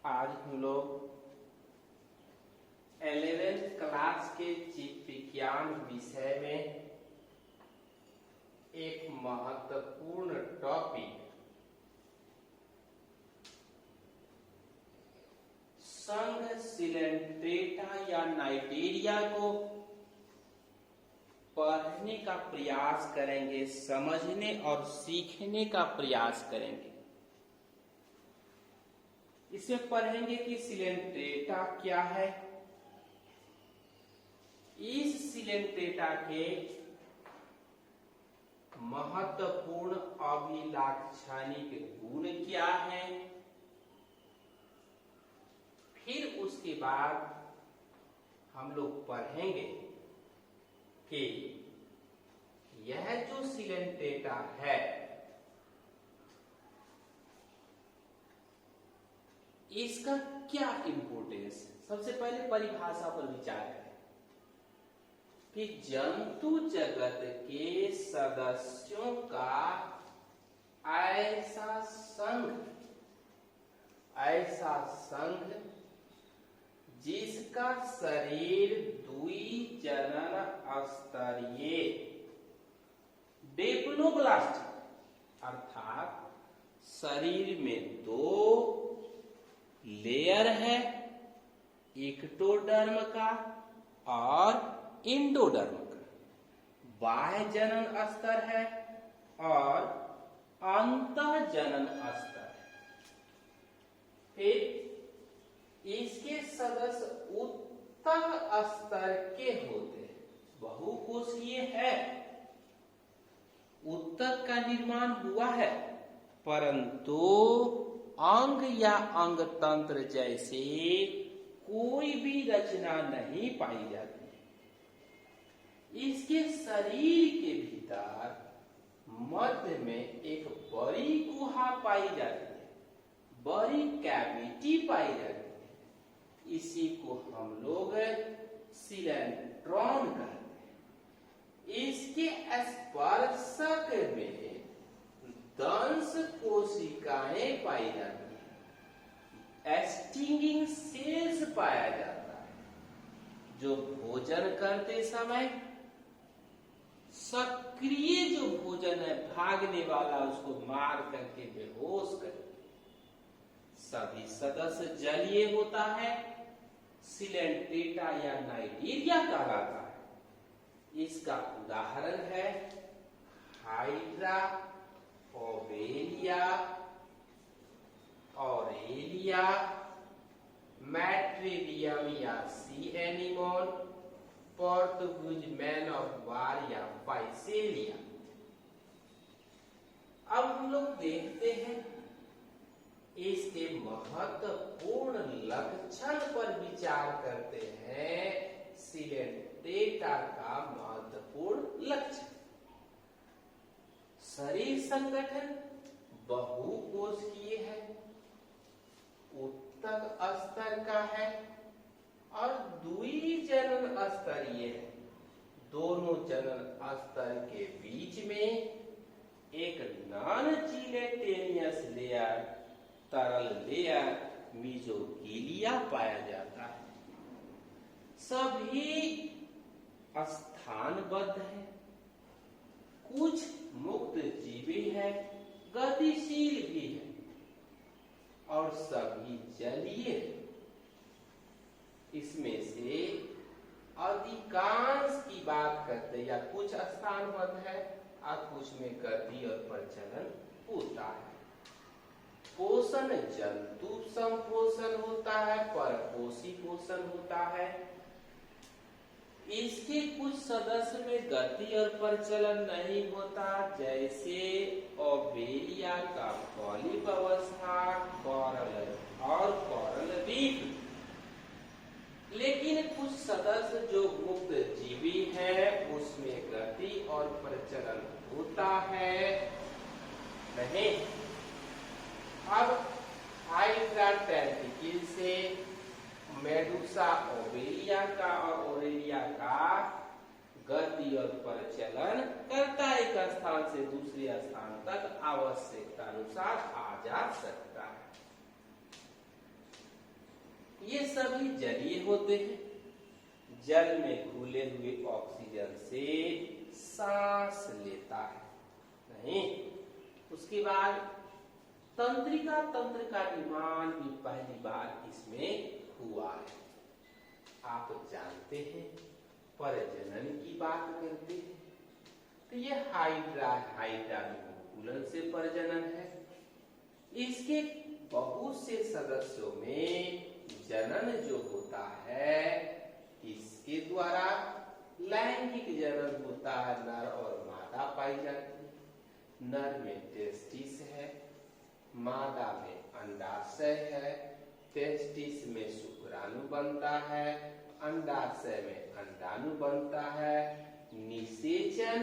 आज हम लोग 11th क्लास के जीव विज्ञान विषय में एक महत्वपूर्ण टॉपिक संघ सिलेंट्रेटा या नाइटेरिया को पढ़ने का प्रयास करेंगे, समझने और सीखने का प्रयास करेंगे। इसमें पढ़ेंगे कि सिलेंट्रेटा क्या है, इस सिलेंट्रेटा के महत्वपूर्ण अभिलाक्षणिक गुण क्या है, फिर उसके बाद हम लोग पढ़ेंगे कि यह जो सिलेंट्रेटा है इसका क्या इंपोर्टेंस है। सबसे पहले परिभाषा पर विचार करें कि जंतु जगत के सदस्यों का ऐसा संघ जिसका शरीर द्विजनन स्तरीय डिप्लोब्लास्ट अर्थात शरीर में दो लेयर है, एक्टोडर्म का और इंडोडर्म का, बाह्य जनन स्तर है और अंतः जनन स्तर है। फिर इसके सदस्य उत्तक स्तर के होते हैं, बहुकोषीय है, उत्तक का निर्माण हुआ है, परंतु अंग या अंग तंत्र जैसे कोई भी रचना नहीं पाई जाती है। इसके शरीर के भीतर मध्य में एक बड़ी गुहा पाई जाती है, बड़ी कैविटी पाई जाती है। इसी को हम लोग सिलेंट्रॉन कहते हैं। इसके स्पर्शक में दंश कोशिकाएं पाई जाती है, स्टिंगिंग सेल्स पाया जाता है, जो भोजन करते समय सक्रिय जो भोजन है भागने वाला उसको मार करके बेहोश कर। सभी सदस्य जलीय होता है, सिलेंट्रेटा या नाइटेरिया कहलाता है। इसका उदाहरण है हाइड्रा, ओवेलिया, ऑरेलिया, मैट्रिडियम या सी anemone, Portuguese man of war या फाइसेलिया। अब हम लोग देखते हैं इसके महत्वपूर्ण लक्षण पर विचार करते हैं। सिलेंट्रेटा का महत्वपूर्ण लक्षण, शरीर संगठन बहुकोषीय है, उत्तक स्तर का है और द्विजनन स्तरीय है। दोनों जनन स्तर के बीच में एक नॉन जिलेटिनियस लेयर, तरल लेयर मीजोगिलिया पाया जाता है। सभी स्थानबद्ध है, कुछ मुक्त जीवी है, गतिशील भी है और सभी जलीय है। इसमें से अधिकांश की बात करते हैं या कुछ स्थानबद्ध है और कुछ में गति और प्रचलन होता है। पोषण जंतु संपोषण होता है, परपोषी पोषण होता है। इसके कुछ सदस्य में गति और प्रचलन नहीं होता, जैसे ओवेलिया का पॉलिप अवस्था, कॉरल और कॉरल रीफ। लेकिन कुछ सदस्य जो मुक्त जीवी है उसमें गति और प्रचलन होता है नहीं। अब हाइड्रा टेंटिकल से मेडुसा ओवेलिया का और ओरेलिया का गति और प्रचलन करता, एक स्थान से दूसरे स्थान तक आवश्यकता अनुसार आ जा सकता है। ये सभी जलीय होते हैं। जल में घुले हुए ऑक्सीजन से सांस लेता है नहीं। उसके बाद तंत्रिका तंत्र का निर्माण भी पहली बार इसमें हुआ है। आप जानते हैं प्रजनन की बात करते हैं तो ये हाइड्रा से प्रजनन है। इसके बहुत से सदस्यों में जनन जो होता है इसके द्वारा लैंगिक जनन होता है। नर और मादा पाई जाती है। नर में टेस्टिस है, मादा में अंडाशय है। टेस्टिस में शुक्राणु बनता है, अंडाशय में अंडाणु बनता है। निषेचन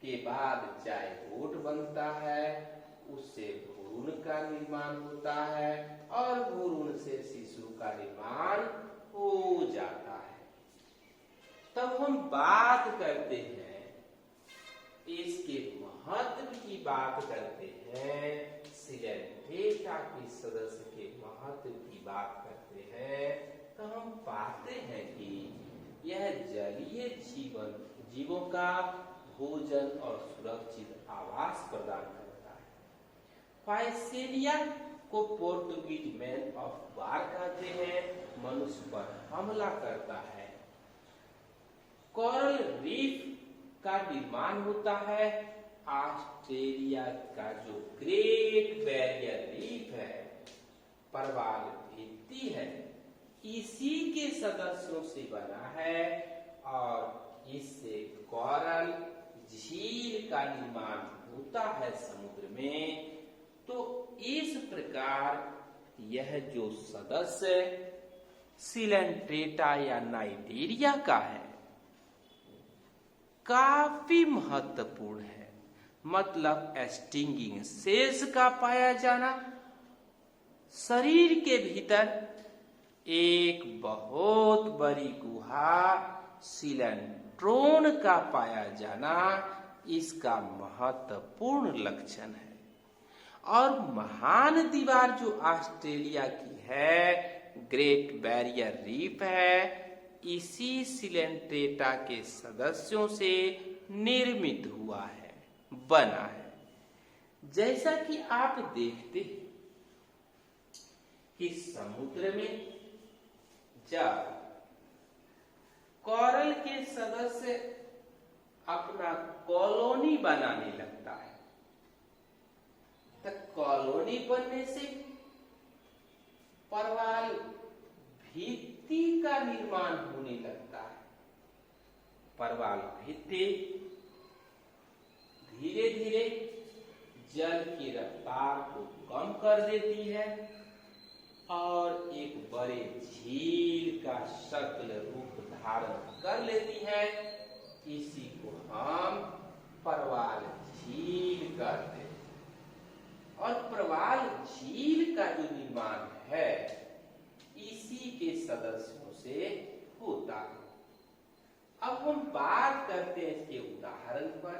के बाद जायगोट बनता है, उससे भ्रूण का निर्माण होता है और भ्रूण से शिशु का निर्माण हो जाता है। तब हम बात करते हैं इसके महत्व की बात करते हैं। सिलेंट्रेटा के सदस्य के महत्व की बात करते हैं तो हम पाते हैं कि यह जलीय जीवों का भोजन और सुरक्षित आवास प्रदान करता है। फाइसेलिया को पोर्टुगीज मैन ऑफ वार कहते हैं। मनुष्य पर हमला करता है। कोरल रीफ का निर्माण होता है। ऑस्ट्रेलिया का जो ग्रेट बैरियर रीफ है, प्रवाल भित्ति है, इसी के सदस्यों से बना है और इससे कोरल झील का निर्माण होता है समुद्र में। तो इस प्रकार यह जो सदस्य सिलेंट्रेटा या नाइटेरिया का है काफी महत्वपूर्ण है। मतलब स्टिंगिंग सेल्स का पाया जाना, शरीर के भीतर एक बहुत बड़ी गुहा सिलेंट्रोन का पाया जाना इसका महत्वपूर्ण लक्षण है। और महान दीवार जो ऑस्ट्रेलिया की है, ग्रेट बैरियर रीफ है, इसी सिलेंट्रेटा के सदस्यों से निर्मित हुआ है, बना है। जैसा कि आप देखते हैं कि समुद्र में जब कोरल के सदस्य अपना कॉलोनी बनाने लगता है तो कॉलोनी बनने से प्रवाल भित्ति का निर्माण होने लगता है। प्रवाल भित्ति धीरे धीरे जल की रफ्तार को कम कर देती है और एक बड़े झील का शक्ल रूप धारण कर लेती है। इसी को हम प्रवाल झील कहते हैं। और प्रवाल झील का जो निर्माण है इसी के सदस्यों से होता है। अब हम बात करते हैं इसके उदाहरण पर।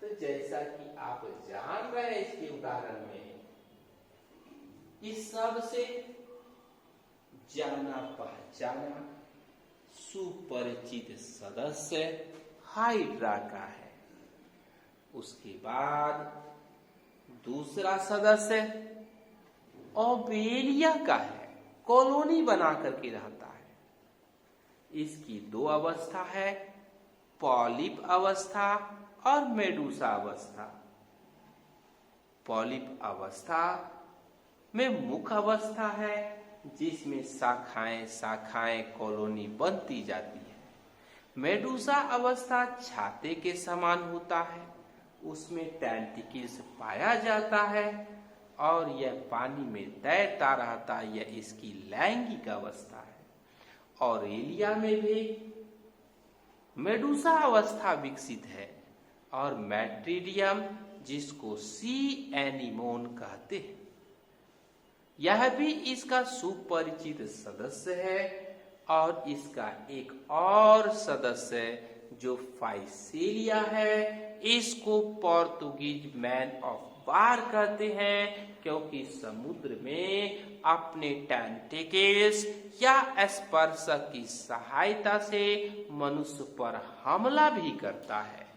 तो जैसा कि आप जान रहे हैं इसके उदाहरण में इस सबसे जाना पहचाना सुपरिचित सदस्य हाइड्रा का है। उसके बाद दूसरा सदस्य ओबेलिया का है, कॉलोनी बना करके रहता है। इसकी दो अवस्था है, पॉलिप अवस्था और मेडूसा अवस्था। पॉलिप अवस्था में मुख्य अवस्था है जिसमें शाखाएं शाखाएं कॉलोनी बनती जाती है। मेडूसा अवस्था छाते के समान होता है, उसमें टेंटिकल्स पाया जाता है और यह पानी में तैरता रहता है। यह इसकी लैंगिक अवस्था है। ऑरेलिया में भी मेडूसा अवस्था विकसित है और मैट्रिडियम जिसको सी एनीमोन कहते हैं यह भी इसका सुपरिचित सदस्य है। और इसका एक और सदस्य जो फाइसेलिया है, इसको पोर्तुगीज मैन ऑफ बार कहते हैं क्योंकि समुद्र में अपने टेंटिकल्स या स्पर्श की सहायता से मनुष्य पर हमला भी करता है।